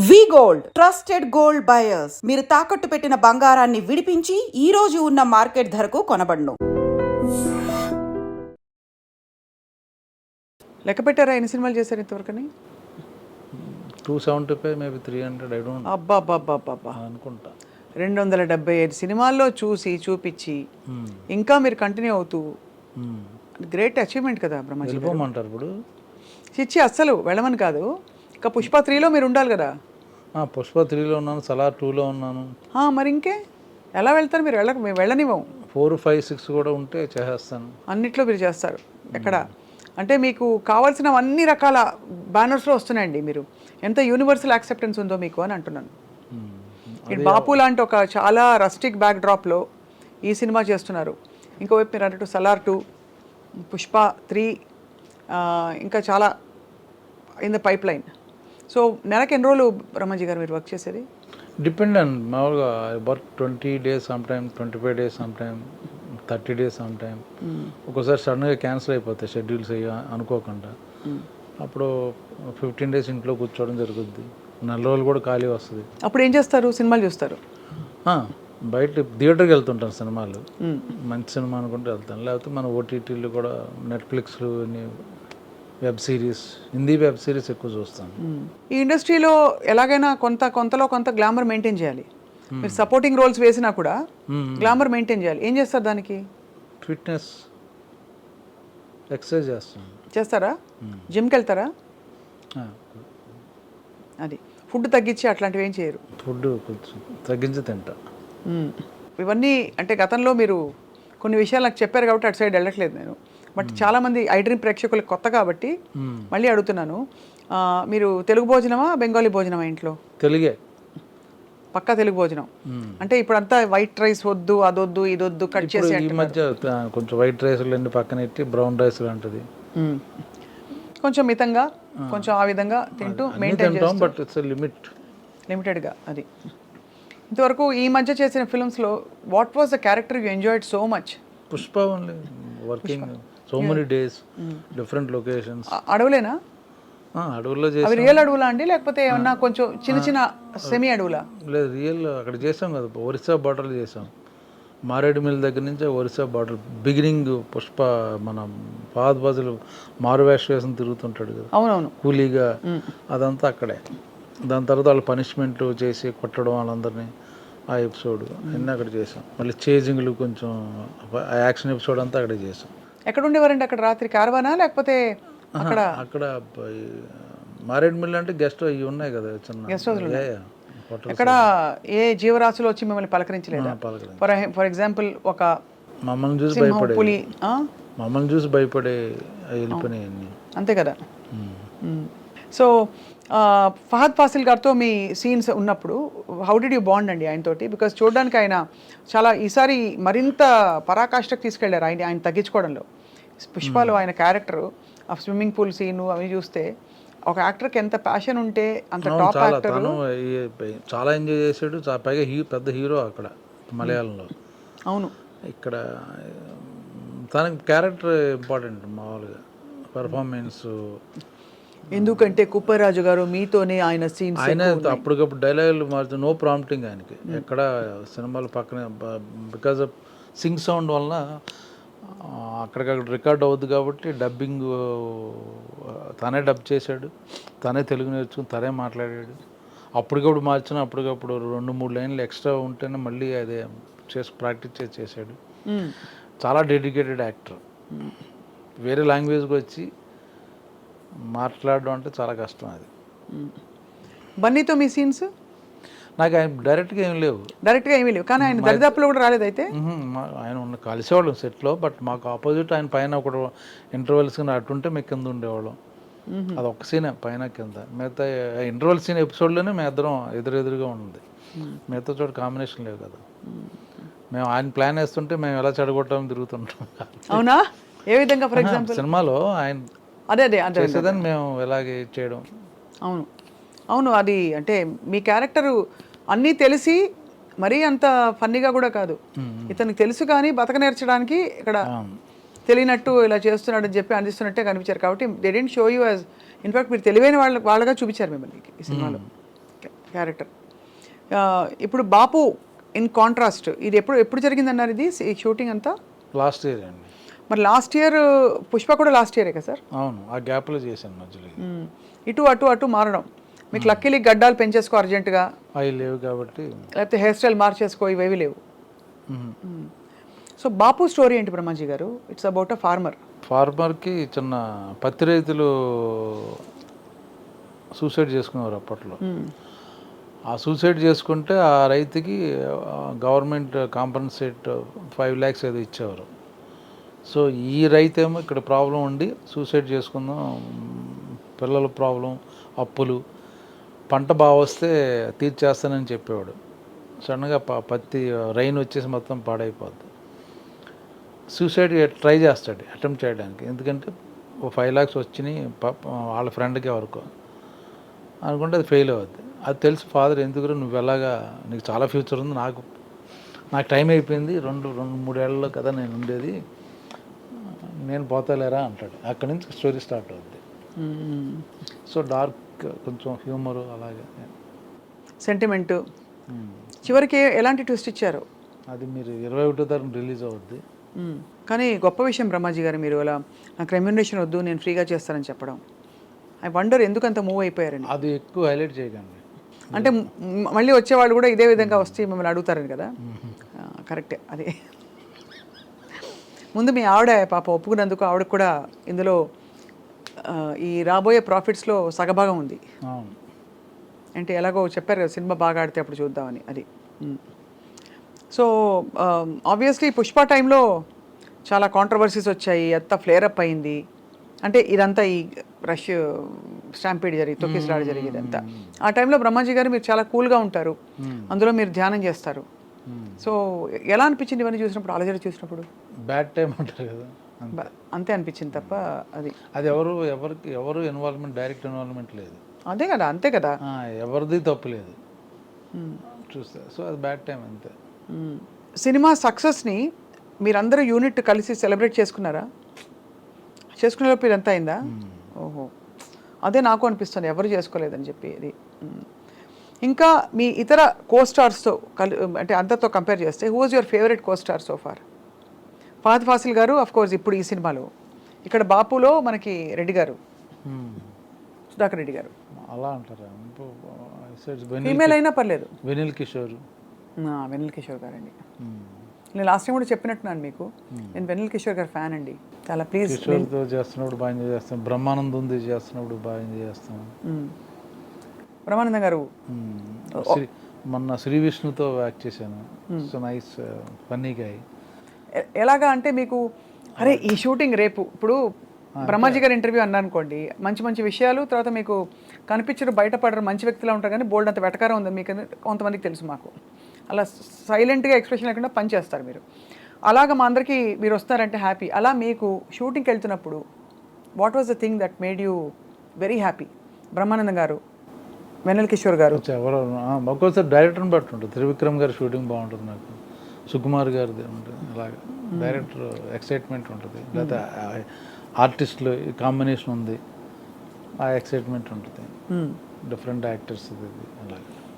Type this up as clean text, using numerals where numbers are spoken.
వి gold trusted gold buyers మీరు తాకట్టు పెట్టిన బంగారాన్ని విడిపించి ఈ రోజు ఉన్న మార్కెట్ ధరకు కొనబడును. లెక్క పెట్టారా ఎన్ని సినిమాలు చేశారు ఇంతవరకని? 275 మేబీ 300 ఐ డోంట్ అబ్బా అనుకుంటా. 275 సినిమాల్లో చూపించి ఇంకా మీరు కంటిన్యూ అవుతూ గ్రేట్ అచీవ్మెంట్ కదా బ్రహ్మాజీ. వెళ్ళిపోమంటారు ఇప్పుడు? చిచ్చి అస్సలు వెళ్ళమని కాదు, ఇంకా పుష్ప 3లో మీరు ఉండాలి కదా. పుష్ప 3లో ఉన్నాను, సలార్ 2లో ఉన్నాను. మరి ఇంకే ఎలా వెళ్తారు మీరు? మేము వెళ్ళనివ్వం. 4, 5, 6 కూడా ఉంటే చేసేస్తాను. అన్నిట్లో మీరు చేస్తారు. ఎక్కడ అంటే మీకు కావాల్సిన అన్ని రకాల బ్యానర్స్లో వస్తున్నాయండి. మీరు ఎంత యూనివర్సల్ యాక్సెప్టెన్స్ ఉందో మీకు అని అంటున్నాను. ఇటు బాపు లాంటి ఒక చాలా రస్టిక్ బ్యాక్ డ్రాప్లో ఈ సినిమా చేస్తున్నారు. ఇంకోవైపు మీరు అన్నట్టు సలార్ 2, పుష్ప 3, ఇంకా చాలా in the pipe line. So నెలకి ఎన్ని రోజులు బ్రహ్మాజీ గారు మీరు వర్క్ చేసేది? డిపెండ్ అండ్ మామూలుగా work 20 days some time, 25 days some time, 30 days some time. ఒక్కోసారి సడన్గా క్యాన్సిల్ అయిపోతాయి షెడ్యూల్స్ అయ్యి అనుకోకుండా. అప్పుడు 15 days ఇంట్లో కూర్చోవడం జరుగుద్ది. 4 రోజులు కూడా ఖాళీ వస్తుంది. అప్పుడు ఏం చేస్తారు? సినిమాలు చూస్తారు? బయట థియేటర్కి వెళ్తుంటాను. సినిమాలు మంచి సినిమా అనుకుంటే వెళ్తాను, లేకపోతే మన ఓటీటీలు కూడా నెట్ఫ్లిక్స్లు, web series, Hindi web series ఎక్కువ చూస్తాను. ఈ ఇండస్ట్రీలో ఎలాగైనా కొంతలో కొంత గ్లామర్ మెయింటైన్ చేయాలి. మీరు సపోర్టింగ్ రోల్స్ వేసినా కూడా గ్లామర్ మెయింటైన్ చేయాలి. ఏం చేస్తారు దానికి? ఫిట్నెస్, ఎక్సర్సైజ్ చేస్తారా? జిమ్కి వెళ్తారా? అది ఫుడ్ తగ్గించి అట్లాంటివి ఏం చేయరు? ఫుడ్ కొంచెం తగ్గించి తింటా. ఇవన్నీ అంటే గతంలో మీరు కొన్ని విషయాలు నాకు చెప్పారు కాబట్టి అటు సైడ్ వెళ్ళట్లేదు నేను. బట్ చాలామంది ఐ డ్రీమ్ ప్రేక్షకులకు కొత్త కాబట్టి మళ్ళీ అడుగుతున్నాను. మీరు తెలుగు భోజనమా బెంగాలీ భోజనమా ఇంట్లో? తెలుగే, పక్కా తెలుగు భోజనం. అంటే ఇప్పుడు అంతా వైట్ రైస్ వద్దు, అదొద్దు, ఇదొద్దు, కట్ చేసి. ఈ మధ్య కొంచెం వైట్ రైస్లు అన్ని పక్కన ఎట్టి బ్రౌన్ రైస్ లాంటిది కొంచెం మితంగా, కొంచెం ఆ విధంగా తింటూ మెయింటైన్ చేస్తాం. బట్ ఇట్స్ లిమిటెడ్గా. అది ఇంతవరకు ఈ మధ్య చేసిన ఫిల్మ్స్లో what was the character you enjoyed so much? Pushpa only. Working so many days, different locations. అడవులేనా? అడవుల్లో అవి చేసాం. రియల్ అడవులా అండి, లేకపోతే ఏమన్నా కొంచెం చిన్న సెమీ అడవులా? లేదు, రియల్ అక్కడ చేసాం కదా. ఒరిస్సా బార్డర్లో చేసాం. మారేడుమిల్ దగ్గర నుంచి ఒరిస్సా బార్డర్ బిగినింగ్. పుష్ప మన ఫహద్ ఫాజిల్ మారువేష వేసం తిరుగుతుంటాడు కదా, అవునవును, కూలీగా. అదంతా అక్కడే. దాని తర్వాత వాళ్ళు పనిష్మెంట్ చేసి కొట్టడం వాళ్ళందరినీ, ఆ ఎపిసోడ్ అన్నీ అక్కడ చేసాం. మళ్ళీ చేజింగ్లు కొంచెం యాక్షన్ ఎపిసోడ్ అంతా అక్కడే చేసాం. ఎక్కడ ఉండేవారండి అక్కడ రాత్రి? కార్వానా లేకపోతే అక్కడ? అక్కడ మారేడుమిల్ అంటే గెస్ట్ అవి ఉన్నాయి కదా, చిన్న గెస్ట్ హౌస్లు. ఎక్కడ ఏ జీవరాశులు వచ్చి మిమ్మల్ని పలకరించలేదా? ఫర్ ఎగ్జాంపుల్ ఒక మమ్మల్ని చూసి భయపడే, పులి, మమ్మల్ని చూసి భయపడే వెళ్ళిపోయినాయి. అంతే కదా. సో ఫహద్ ఫాసిల్ గారితో మీ సీన్స్ ఉన్నప్పుడు హౌ డిడ్ యూ బాండ్ అండి ఆయనతోటి? బికాస్ చూడడానికి ఆయన చాలా ఈసారి మరింత పరాకాష్ఠకు తీసుకెళ్లారు ఆయన తగ్గించుకోవడంలో. పుష్పలో ఆయన క్యారెక్టర్, ఆ స్విమ్మింగ్ పూల్ సీను అవి చూస్తే ఒక యాక్టర్కి ఎంత ప్యాషన్ ఉంటే అంత టాప్ యాక్టర్. చాలా ఎంజాయ్ చేసాడు. పైగా పెద్ద హీరో అక్కడ మలయాళంలో. అవును. ఇక్కడ తనకి క్యారెక్టర్ ఇంపార్టెంట్ మామూలుగా, పెర్ఫార్మెన్స్. ఎందుకంటే కుప్పరాజు గారు మీతోనే ఆయన సీన్స్, ఆయన అప్పటికప్పుడు డైలాగులు మార్చు, నో ప్రాంప్టింగ్ ఆయనకి ఎక్కడ సినిమాలు పక్కనే. బికాజ్ ఆఫ్ సింగ్ సౌండ్ వలన అక్కడికక్కడ రికార్డ్ అవుద్ది కాబట్టి డబ్బింగ్ తనే డబ్ చేశాడు, తనే తెలుగు నేర్చుకుని తనే మాట్లాడాడు. అప్పటికప్పుడు మార్చిన, అప్పటికప్పుడు 2-3 లైన్లు ఎక్స్ట్రా ఉంటేనే మళ్ళీ అదే ప్రాక్టీస్ చేశాడు. చాలా డెడికేటెడ్ యాక్టర్. వేరే లాంగ్వేజ్కి వచ్చి మాట్లాడడం అంటే చాలా కష్టం. అది బన్నీతో మీ సీన్స్ నాకు ఆయన డైరెక్ట్గా ఏం లేవు. కానీ ఆయన దరిదాపులో కూడా రాలేదు. అయితే ఆయన కలిసేవాళ్ళం సెట్లో, బట్ మాకు ఆపోజిట్ ఆయన పైన ఒక ఇంటర్వెల్స్ కానీ అటుంటే మేము కింద ఉండేవాళ్ళం. అది ఒక్క సీనే పైన కింద. మిగతా ఇంటర్వెల్ సీన్ ఎపిసోడ్లోనే మేము ఇద్దరం ఎదురుగా ఉంది. మిగతా చోట కాంబినేషన్ లేవు కదా. మేము ఆయన ప్లాన్ వేస్తుంటే మేము ఎలా చెడగొట్టామని తిరుగుతుంటాం. అవునా? ఏ విధంగా? ఫర్ ఎగ్జాంపుల్ సినిమాలో ఆయన అదే చేసేదని మేము ఎలాగే చేయడం. అవును. అది అంటే మీ క్యారెక్టరు అన్నీ తెలిసి మరీ అంత ఫన్నీగా కూడా కాదు. ఇతనికి తెలుసు కానీ బతక నేర్చడానికి ఇక్కడ తెలియనట్టు ఇలా చేస్తున్నాడు అని చెప్పి అందిస్తున్నట్టే కనిపించారు. కాబట్టి they didn't show you as, in fact మీరు తెలివైన వాళ్ళగా చూపించారు మిమ్మల్ని ఈ సినిమాలో. క్యారెక్టర్. ఇప్పుడు బాపు ఇన్ కాంట్రాస్ట్, ఇది ఎప్పుడు జరిగిందన్నారు ఇది షూటింగ్ అంతా? లాస్ట్ ఇయర్ అండి. మరి లాస్ట్ ఇయర్ పుష్ప కూడా లాస్ట్ ఇయరే కదా సార్? అవును, ఆ గ్యాప్లో చేశాను మధ్యలో ఇది. ఇటు అటు అటు మారడం, మీకు లక్కీలీ గడ్డాలు పెంచేసుకో అర్జెంటుగా, అవి లేవు కాబట్టి. లేకపోతే హెయిర్ స్టైల్ మార్చేసుకో, ఇవేవి లేవు. సో బాపు స్టోరీ ఏంటి బ్రహ్మాజీ గారు? ఇట్స్ అబౌట్ అ ఫార్మర్కి చిన్న పత్తి రైతులు సూసైడ్ చేసుకున్నారు అప్పట్లో. ఆ సూసైడ్ చేసుకుంటే ఆ రైతుకి గవర్నమెంట్ కాంపన్సేట్ 5 lakhs ఏదో ఇచ్చేవారు. సో ఈ రైతేమో ఇక్కడ ప్రాబ్లం ఉండి సూసైడ్ చేసుకుందాం, పిల్లల ప్రాబ్లం, అప్పులు, పంట బాగా వస్తే తీర్చేస్తానని చెప్పేవాడు. సడన్గా పత్తి రైన్ వచ్చేసి మొత్తం పాడైపోద్ది. సూసైడ్ ట్రై చేస్తాడు అటెంప్ట్ చేయడానికి, ఎందుకంటే 5 lakhs వచ్చినాయి వాళ్ళ ఫ్రెండ్కి వరకు అనుకుంటే అది ఫెయిల్ అవుద్ది. అది తెలుసు ఫాదర్, ఎందుకు నువ్వు ఎలాగా, నీకు చాలా ఫ్యూచర్ ఉంది, నాకు టైం అయిపోయింది, 2-3 ఏళ్ళలో కదా నేను ఉండేది, నేను పోతాలేరా అంటాడు. అక్కడి నుంచి స్టోరీ స్టార్ట్ అవుద్ది. సో డార్క్, కొంచెం హ్యూమరు, అలాగే సెంటిమెంటు. చివరికి ఎలాంటి ట్విస్ట్ ఇచ్చారు? అది మీరు 21వ తారీఖు రిలీజ్ అవుద్ది. కానీ గొప్ప విషయం బ్రహ్మాజీ గారు, మీరు అలా నాకు రెమ్యునరేషన్ వద్దు, నేను ఫ్రీగా చేస్తానని చెప్పడం. ఐ వండర్ ఎందుకు అంత మూవ్ అయిపోయారని. అది ఎక్కువ హైలైట్ చేయకండి, అంటే మళ్ళీ వచ్చేవాళ్ళు కూడా ఇదే విధంగా వస్తే మిమ్మల్ని అడుగుతారని కదా. కరెక్టే. అది ముందు మీ ఆవిడ పాప ఒప్పుకున్నందుకు ఆవిడకు కూడా ఇందులో ఈ రాబోయే ప్రాఫిట్స్లో సగభాగం ఉంది. అంటే ఎలాగో చెప్పారు కదా, సినిమా బాగా ఆడితే అప్పుడు చూద్దామని. అది సో ఆబ్వియస్లీ పుష్ప టైంలో చాలా కాంట్రవర్సీస్ వచ్చాయి, అంతా ఫ్లేరప్ అయింది. అంటే ఇదంతా ఈ రష్ స్టాంపీడ్ తొక్కిసలాట జరిగేది అంతా. ఆ టైంలో బ్రహ్మాజీ గారు మీరు చాలా కూల్గా ఉంటారు, అందులో మీరు ధ్యానం చేస్తారు. సో ఎలా అనిపించింది ఇవన్నీ చూసినప్పుడు, అలజడి చూసినప్పుడు? బ్యాడ్ టైం అంటారు కదా, అంతే అనిపించింది తప్ప అది ఎవరు ఇన్వాల్వ్మెంట్, డైరెక్ట్ ఇన్వాల్వ్మెంట్ లేదు. అదే కదా, అంతే కదా, ఎవరిది తప్పు లేదు చూస్తే. సో అది బ్యాడ్ టైం అంతే. సినిమా సక్సెస్ని మీరందరూ యూనిట్ కలిసి సెలబ్రేట్ చేసుకున్నారా? చేసుకునేలోపు ఇదంతా అయిందా? ఓహో, అదే నాకు అనిపిస్తుంది, ఎవరు చేసుకోలేదని చెప్పి. ఇది ఇంకా మీ ఇతర కోస్టార్స్తో అంటే అందరితో కంపేర్ చేస్తే who was your favourite costar so far? Fahadh Faasil గారు అఫ్ కోర్స్ ఇప్పుడు ఈ సినిమాలో, ఇక్కడ బాపులో మనకి రెడ్డి గారు, సుధాకర్ రెడ్డి గారు. అలా అంటారా? ఫీమేల్ అయినా పర్లేదు. వెనిల్ కిషోర్ గారండి. నేను లాస్ట్ టైం కూడా చెప్పినట్టున్నాను మీకు, నేను వెనిల్ కిషోర్ గారు ఫ్యాన్ అండి చాలా. ప్లీజ్, కిషోర్తో చేస్తున్నప్పుడు బాగా ఎంజాయ్ చేస్తాం, బ్రహ్మానందం చేస్తున్నప్పుడు బాగా ఎంజాయ్ చేస్తాం. బ్రహ్మానందం గారు మొన్న శ్రీ విష్ణుతో యాక్ట్ చేశాను. So nice, funny guy. ఎలాగా అంటే మీకు, అరే ఈ షూటింగ్ రేపు, ఇప్పుడు బ్రహ్మాజీ గారి ఇంటర్వ్యూ అన్నా అనుకోండి, మంచి మంచి విషయాలు, తర్వాత మీకు కనిపించడం బయటపడరు, మంచి వ్యక్తిలా ఉంటారు, కానీ బోల్డ్ అంత వెటకారం ఉందని మీకు కొంతమందికి తెలుసు. మాకు అలా సైలెంట్గా ఎక్స్ప్రెషన్ లేకుండా పని చేస్తారు మీరు. అలాగా మా అందరికీ మీరు వస్తారంటే హ్యాపీ. అలా మీకు షూటింగ్కి వెళ్తున్నప్పుడు what was the thing that made you very happy? Brahmanandam గారు, వెన్నెల కిషోర్ గారు, ఎవరు ఒక్కోసారి డైరెక్టర్ని బట్టి ఉంటుంది. త్రివిక్రమ్ గారి షూటింగ్ బాగుంటుంది నాకు, సుకుమార్ గారిది ఉంటుంది. అలాగా డైరెక్టర్ ఎక్సైట్మెంట్ ఉంటుంది, లేదా ఆర్టిస్టులు కాంబినేషన్ ఉంది, ఆ ఎక్సైట్మెంట్ ఉంటుంది, డిఫరెంట్ యాక్టర్స్ అలాగే.